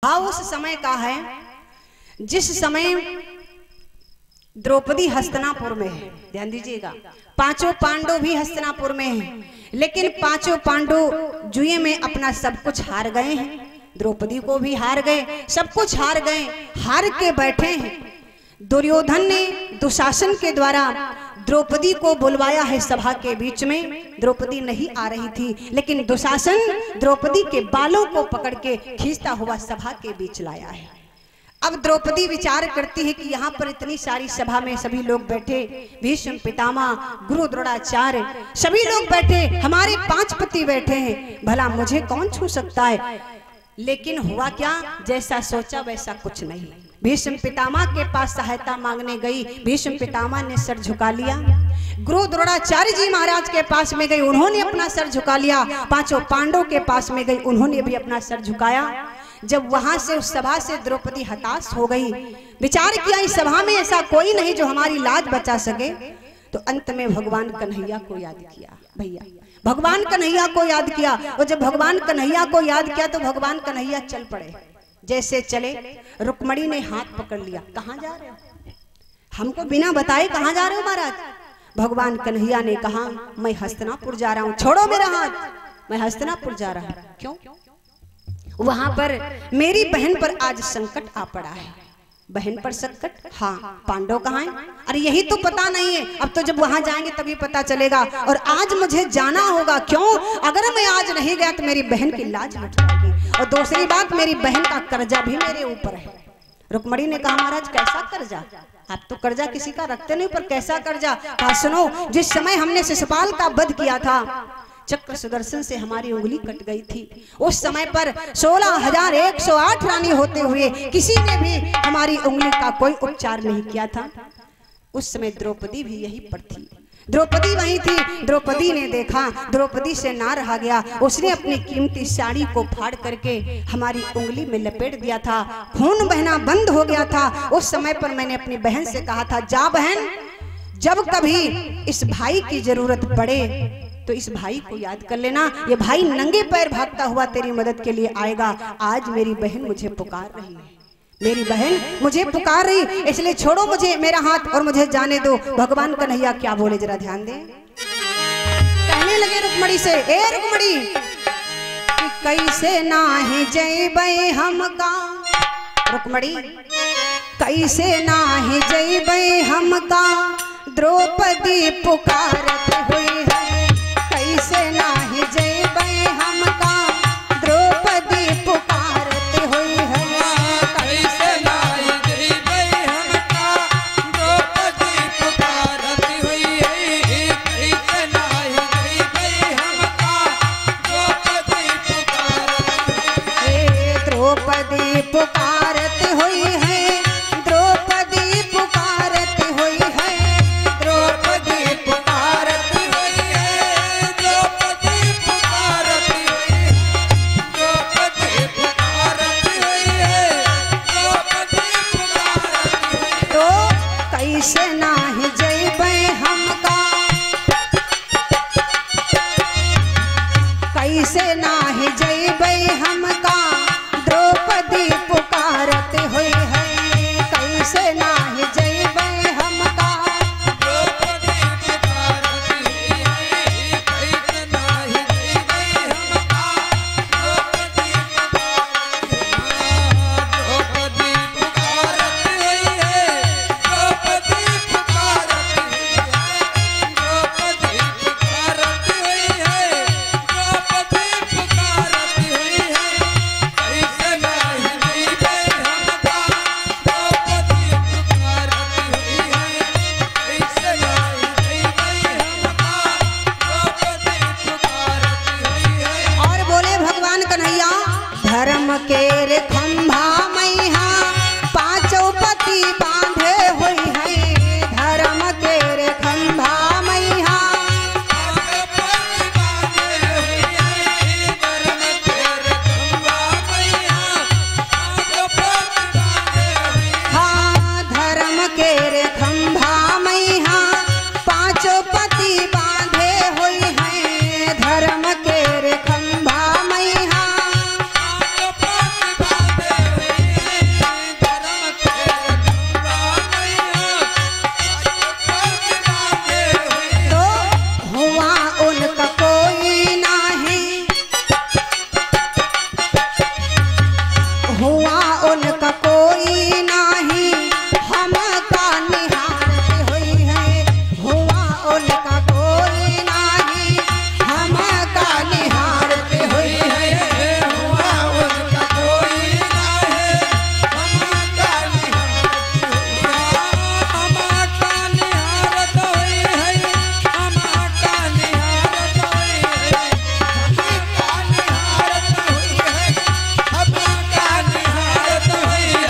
भाव उस समय का है जिस समय द्रौपदी हस्तिनापुर में है। ध्यान दीजिएगा, पांचों पांडव भी हस्तिनापुर में हैं, लेकिन पांचों पांडव जुए में अपना सब कुछ हार गए हैं। द्रौपदी को भी हार गए, सब कुछ हार गए, हार के बैठे हैं। दुर्योधन ने दुशासन के द्वारा द्रौपदी को बुलवाया है सभा के बीच में। द्रौपदी नहीं आ रही थी, लेकिन दुशासन द्रौपदी के बालों को पकड़ के खींचता हुआ सभा के बीच लाया है। अब द्रौपदी विचार करती है कि यहाँ पर इतनी सारी सभा में सभी लोग बैठे, भीष्म पितामह, गुरु द्रोणाचार्य सभी लोग बैठे, हमारे 5 पति बैठे हैं, भला मुझे कौन छू सकता है। लेकिन हुआ क्या, जैसा सोचा वैसा कुछ नहीं। भीष्म पितामह के पास सहायता मांगने गई, भीष्म पितामह ने सर झुका लिया। गुरु द्रोणाचार्य जी महाराज के पास में गई, उन्होंने अपना सर झुका लिया। पांचों पांडवों के पास में गई, उन्होंने भी अपना सर झुकाया। जब वहां से उस सभा से द्रौपदी हताश हो गई, विचार किया इस सभा में ऐसा कोई नहीं जो हमारी लाज बचा सके, तो अंत में भगवान कन्हैया को याद किया। भैया भगवान कन्हैया को याद किया, और जब भगवान कन्हैया को याद किया तो भगवान कन्हैया चल पड़े। जैसे चले, रुक्मणी ने हाथ पकड़ लिया, कहाँ जा रहे हो, हमको बिना बताए कहाँ जा रहे हो महाराज। भगवान कन्हैया ने कहा, मैं हस्तिनापुर जा रहा हूँ, छोड़ो मेरा हाथ, मैं हस्तिनापुर जा रहा हूँ। क्यों? वहां पर मेरी बहन पर आज संकट आ पड़ा है। बहन पर संकट? हाँ। पांडव कहाँ हैं? अरे यही तो पता नहीं है, अब तो जब वहां जाएंगे तभी पता चलेगा। और आज मुझे जाना होगा। क्यों? अगर मैं आज नहीं गया तो मेरी बहन की लाज मिट जाएगी, और दूसरी बात, मेरी बहन का कर्जा भी मेरे ऊपर है। रुक्मणी ने कहा, महाराज कैसा कर्जा? आप तो कर्जा किसी का रखते नहीं, पर कैसा कर्जा? कहा, सुनो, जिस समय हमने शिशुपाल का वध किया था, चक्र सुदर्शन से हमारी उंगली कट गई थी। उस समय पर 16,108 रानी होते हुए किसी ने भी हमारी उंगली का कोई उपचार नहीं किया था। उस समय द्रौपदी भी यहीं पर थी, द्रौपदी वहीं थी। द्रौपदी ने देखा, द्रौपदी से ना रहा गया, उसने अपनी कीमती साड़ी को फाड़ करके हमारी उंगली में लपेट दिया था, खून बहना बंद हो गया था। उस समय पर मैंने अपनी बहन से कहा था, जा बहन, जब कभी इस भाई की जरूरत पड़े तो इस भाई को याद कर लेना, ये भाई नंगे पैर भागता हुआ तेरी मदद के लिए आएगा। आज मेरी बहन मुझे पुकार रही है, मेरी बहन मुझे पुकार रही, इसलिए छोड़ो मुझे, मेरा हाथ, और मुझे जाने दो। भगवान कन्हैया क्या बोले जरा ध्यान दें। कहने लगे रुक्मणी से, ए रुक्मणी, कैसे नाही जइबै हमका, रुक्मणी कैसे नाही जइबै हमका, द्रौपदी पुकारत हुई है, कैसे नाही जइबै हमका, द्रौपदी पुकारत हुई है, कैसे नाही जइबै हमका, द्रौपदी पुकारत हुई है, कैसे नाही जइबै हमका, द्रौपदी पुकारत हुई है, द्रौपदी पुकारत हुई है, द्रौपदी पुकारत हुई है, द्रौपदी पुकारत हुई है, द्रौपदी पुकारत हुई है, द्रौपदी पुकारत हुई है, द्रौपदी पुकारत हुई है। तो कैसे नाही जइबै हमका, कैसे नाही जइबै हमका, द्रौपदी पुकारत हुई है, हुआ उनका कोई नाही हमका निहारत हुई है, हुआ उनका कोई नाही हमका निहारत हुई है। हुआ उनका कोई नाही हमका निहारत हुई है, हमका निहारत हुई है, हमका निहारत हुई है, हमका निहारत हुई है, हमका निहारत हुई है।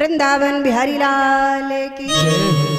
वृंदावन बिहारी लाल की।